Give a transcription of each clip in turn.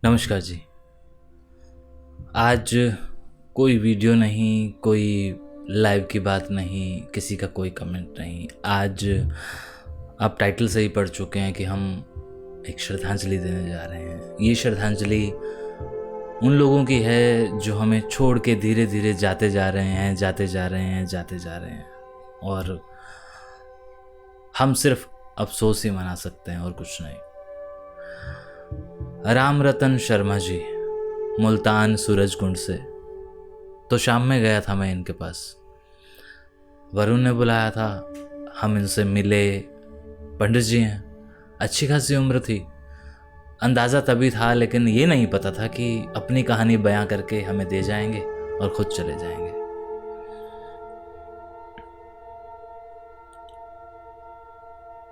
नमस्कार जी। आज कोई वीडियो नहीं, कोई लाइव की बात नहीं, किसी का कोई कमेंट नहीं। आज आप टाइटल से ही पढ़ चुके हैं कि हम एक श्रद्धांजलि देने जा रहे हैं। ये श्रद्धांजलि उन लोगों की है जो हमें छोड़ के धीरे धीरे जाते जा रहे हैं, जाते जा रहे हैं, जाते जा रहे हैं। और हम सिर्फ अफसोस ही मना सकते हैं और कुछ नहीं। राम रतन शर्मा जी, मुल्तान सूरजकुंड से। तो शाम में गया था मैं इनके पास, वरुण ने बुलाया था, हम इनसे मिले। पंडित जी हैं, अच्छी खासी उम्र थी। अंदाज़ा तभी था, लेकिन ये नहीं पता था कि अपनी कहानी बयां करके हमें दे जाएंगे और खुद चले जाएंगे।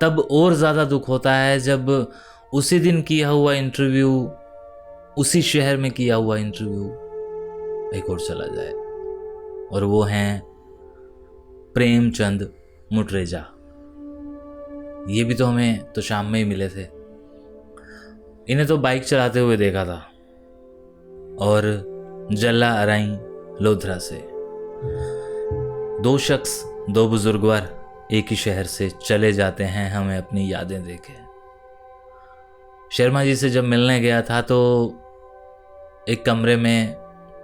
तब और ज़्यादा दुख होता है जब उसी दिन किया हुआ इंटरव्यू, उसी शहर में किया हुआ इंटरव्यू एक और चला जाए। और वो हैं प्रेमचंद मुटरेजा। ये भी तो हमें तो शाम में ही मिले थे। इन्हें तो बाइक चलाते हुए देखा था, और जल्ला अराई लोधरा से। दो शख्स, दो बुजुर्गवार एक ही शहर से चले जाते हैं हमें अपनी यादें देके। शर्मा जी से जब मिलने गया था तो एक कमरे में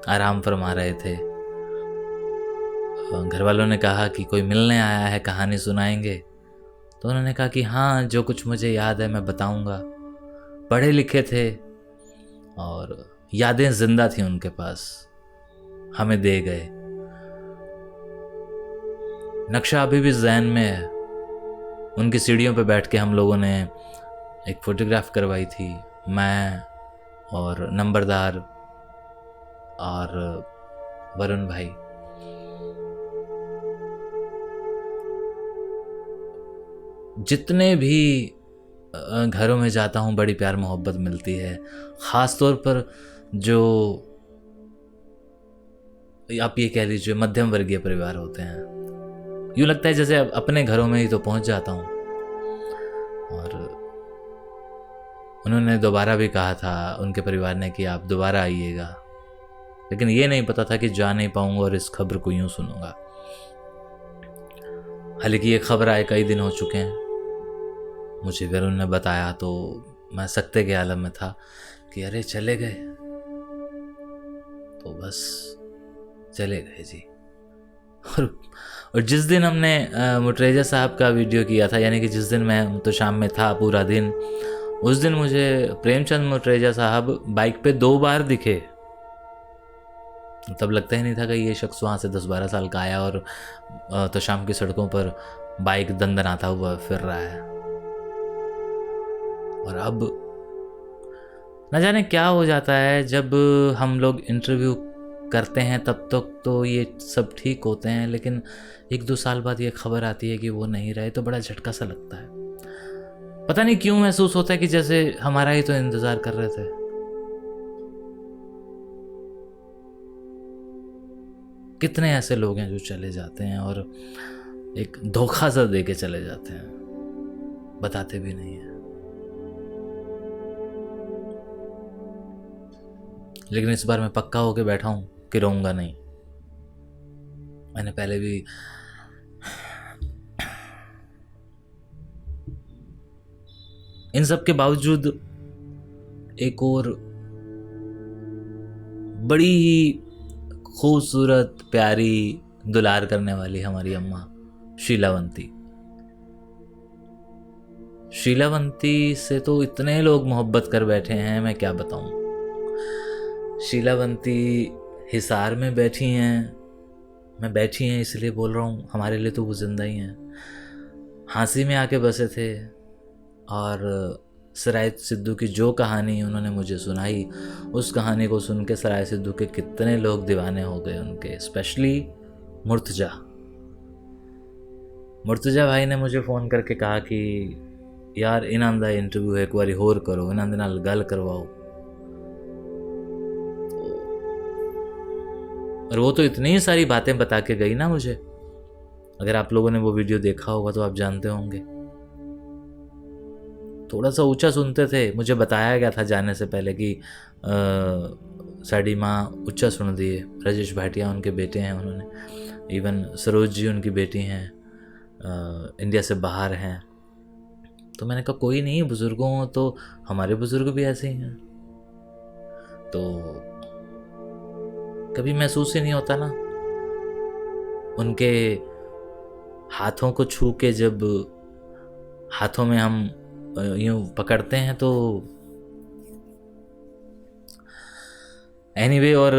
आराम फरमा रहे थे। घर वालों ने कहा कि कोई मिलने आया है, कहानी सुनाएंगे। तो उन्होंने कहा कि हाँ, जो कुछ मुझे याद है मैं बताऊंगा। पढ़े लिखे थे और यादें जिंदा थी उनके पास, हमें दे गए। नक्शा अभी भी ज़हन में है। उनकी सीढ़ियों पे बैठ के हम लोगों ने एक फ़ोटोग्राफ करवाई थी, मैं और नंबरदार और वरुण भाई। जितने भी घरों में जाता हूँ बड़ी प्यार मोहब्बत मिलती है। ख़ास तौर पर जो आप ये कह लीजिए मध्यम वर्गीय परिवार होते हैं, यूँ लगता है जैसे अपने घरों में ही तो पहुँच जाता हूँ। और उन्होंने दोबारा भी कहा था, उनके परिवार ने, कि आप दोबारा आइएगा। लेकिन ये नहीं पता था कि जा नहीं पाऊंगा और इस खबर को यूं सुनूंगा। हालांकि ये खबर आए कई दिन हो चुके हैं। मुझे वरुण ने बताया तो मैं सकते के आलम में था कि अरे चले गए, तो बस चले गए जी। और जिस दिन हमने मुटरेजा साहब का वीडियो किया था, यानी कि जिस दिन मैं तो शाम में था पूरा दिन, उस दिन मुझे प्रेमचंद मुटरेजा साहब बाइक पे 2 बार दिखे। तब लगता ही नहीं था कि ये शख्स वहाँ से 10-12 साल का आया और तो शाम की सड़कों पर बाइक दंदनाता हुआ फिर रहा है। और अब न जाने क्या हो जाता है। जब हम लोग इंटरव्यू करते हैं तब तक तो ये सब ठीक होते हैं, लेकिन 1-2 साल बाद ये खबर आती है कि वो नहीं रहे, तो बड़ा झटका सा लगता है। पता नहीं क्यों महसूस होता है कि जैसे हमारा ही तो इंतज़ार कर रहे थे। कितने ऐसे लोग हैं जो चले जाते हैं और एक धोखा सा दे के चले जाते हैं, बताते भी नहीं है। लेकिन इस बार मैं पक्का होके बैठा हूं कि रोऊंगा नहीं। मैंने पहले भी इन सब के बावजूद एक और बड़ी ही खूबसूरत, प्यारी, दुलार करने वाली हमारी अम्मा शीलावंती से तो इतने लोग मोहब्बत कर बैठे हैं, मैं क्या बताऊं। शीलावंती हिसार में बैठी हैं। मैं बैठी हैं इसलिए बोल रहा हूँ, हमारे लिए तो वो जिंदा ही हैं। हाँसी में आके बसे थे, और सराय सिद्धू की जो कहानी उन्होंने मुझे सुनाई, उस कहानी को सुन के सराय सिद्धू के कितने लोग दीवाने हो गए उनके। स्पेशली मुर्तजा भाई ने मुझे फ़ोन करके कहा कि यार इन्हां दा इंटरव्यू एक बारी होर करो, इन्हां दे नाल गल करवाओ। और वो तो इतनी सारी बातें बता के गई ना मुझे। अगर आप लोगों ने वो वीडियो देखा होगा तो आप जानते होंगे। थोड़ा सा ऊंचा सुनते थे। मुझे बताया गया था जाने से पहले कि साड़ी माँ ऊंचा सुन दिए। राजेश भाटिया उनके बेटे हैं, उन्होंने इवन सरोज जी उनकी बेटी हैं, इंडिया से बाहर हैं। तो मैंने कहा कोई नहीं, बुज़ुर्गों तो हमारे बुज़ुर्ग भी ऐसे ही हैं। तो कभी महसूस ही नहीं होता ना उनके हाथों को छू के, जब हाथों में हम यूं पकड़ते हैं तो एनीवे। और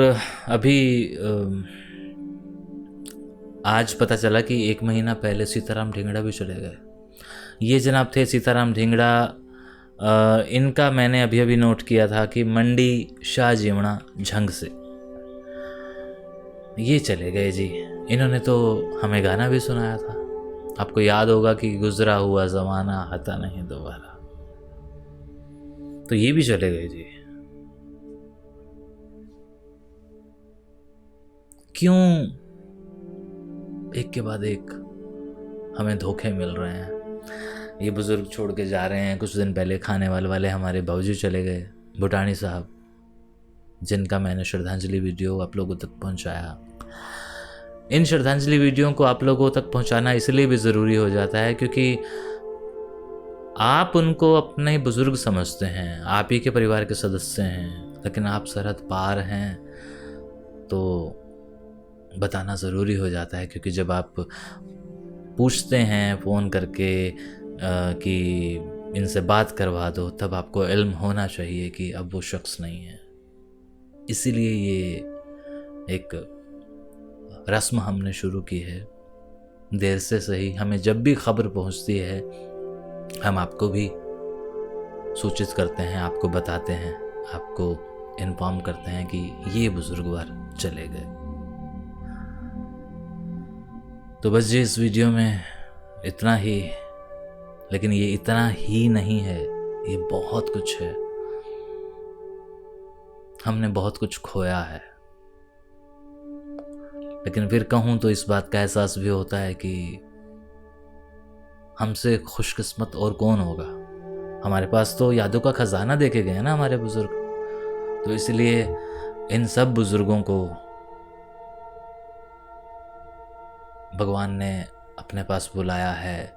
अभी आज पता चला कि 1 महीना पहले सीताराम ढींगड़ा भी चले गए। ये जनाब थे सीताराम ढींगड़ा। इनका मैंने अभी अभी नोट किया था कि मंडी शाह जीवड़ा झंग से ये चले गए जी। इन्होंने तो हमें गाना भी सुनाया था, आपको याद होगा कि गुजरा हुआ ज़माना आता नहीं दोबारा। तो ये भी चले गए जी। क्यों एक के बाद एक हमें धोखे मिल रहे हैं? ये बुज़ुर्ग छोड़ के जा रहे हैं। कुछ दिन पहले खाने वाले हमारे बाबूजी चले गए, भूटानी साहब, जिनका मैंने श्रद्धांजलि वीडियो आप लोगों तक पहुंचाया। इन श्रद्धांजलि वीडियो को आप लोगों तक पहुंचाना इसलिए भी ज़रूरी हो जाता है क्योंकि आप उनको अपने बुज़ुर्ग समझते हैं, आप ही के परिवार के सदस्य हैं, लेकिन आप सरहद पार हैं तो बताना ज़रूरी हो जाता है। क्योंकि जब आप पूछते हैं फ़ोन करके कि इनसे बात करवा दो, तब आपको इल्म होना चाहिए कि अब वो शख्स नहीं है। इसीलिए ये एक रस्म हमने शुरू की है। देर से सही, हमें जब भी खबर पहुंचती है हम आपको भी सूचित करते हैं, आपको बताते हैं, आपको इन्फॉर्म करते हैं कि ये बुजुर्गवार चले गए। तो बस जी इस वीडियो में इतना ही, लेकिन ये इतना ही नहीं है, ये बहुत कुछ है। हमने बहुत कुछ खोया है, लेकिन फिर कहूँ तो इस बात का एहसास भी होता है कि हमसे खुशकिस्मत और कौन होगा। हमारे पास तो यादों का खजाना देके गए ना हमारे बुजुर्ग। तो इसलिए इन सब बुजुर्गों को भगवान ने अपने पास बुलाया है,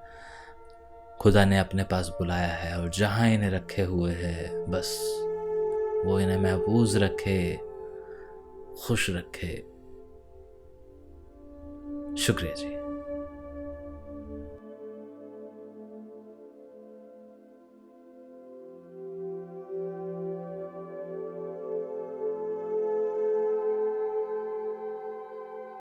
खुदा ने अपने पास बुलाया है, और जहाँ इन्हें रखे हुए है बस वो इन्हें महफूज रखे, खुश रखे। शुक्रिया जी।